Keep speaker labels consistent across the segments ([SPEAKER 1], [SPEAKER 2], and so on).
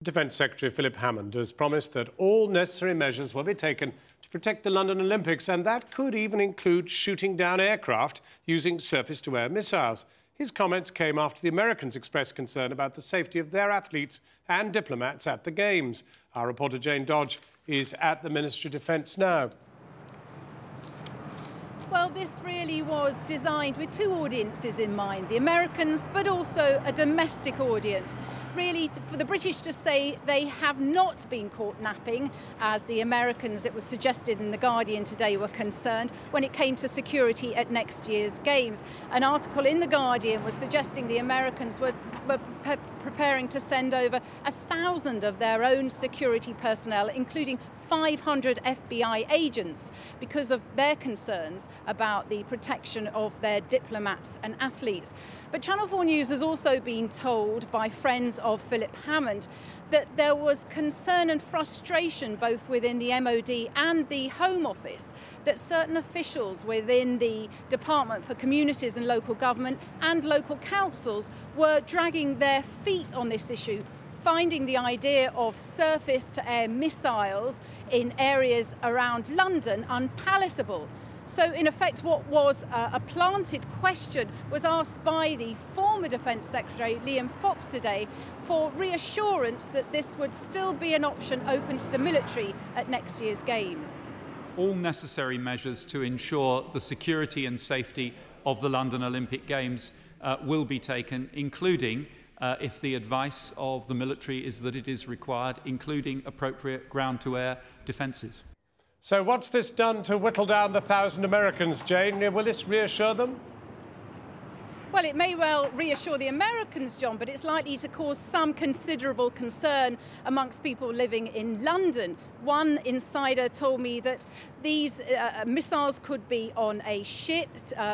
[SPEAKER 1] Defence Secretary Philip Hammond has promised that all necessary measures will be taken to protect the London Olympics, and that could even include shooting down aircraft using surface-to-air missiles. His comments came after the Americans expressed concern about the safety of their athletes and diplomats at the Games. Our reporter Jane Dodge is at the Ministry of Defence now.
[SPEAKER 2] Well, this really was designed with two audiences in mind, the Americans, but also a domestic audience. Really, for the British to say they have not been caught napping, as the Americans, it was suggested in The Guardian today, were concerned when it came to security at next year's Games. An article in The Guardian was suggesting the Americans were preparing to send over 1,000 of their own security personnel, including 500 FBI agents, because of their concerns about the protection of their diplomats and athletes. But Channel 4 News has also been told by friends of Philip Hammond that there was concern and frustration both within the MOD and the Home Office, that certain officials within the Department for Communities and Local Government and local councils were dragging their feet on this issue, finding the idea of surface-to-air missiles in areas around London unpalatable. So, in effect, what was a planted question was asked by the former Defence Secretary, Liam Fox, today for reassurance that this would still be an option open to the military at next year's Games.
[SPEAKER 3] All necessary measures to ensure the security and safety of the London Olympic Games will be taken, including if the advice of the military is that it is required, including appropriate ground-to-air defences.
[SPEAKER 1] So what's this done to whittle down the 1,000 Americans, Jane? Will this reassure them?
[SPEAKER 2] Well, it may well reassure the Americans, John, but it's likely to cause some considerable concern amongst people living in London. One insider told me that these missiles could be on a ship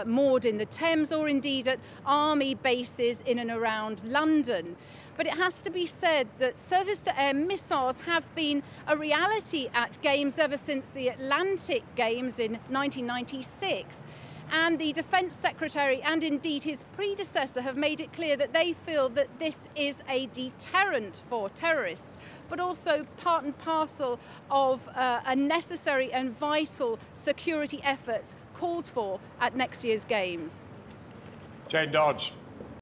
[SPEAKER 2] moored in the Thames, or indeed at army bases in and around London. But it has to be said that surface-to-air missiles have been a reality at Games ever since the Atlantic Games in 1996. And the Defence Secretary and indeed his predecessor have made it clear that they feel that this is a deterrent for terrorists, but also part and parcel of a necessary and vital security effort called for at next year's Games.
[SPEAKER 1] Jane Dodge.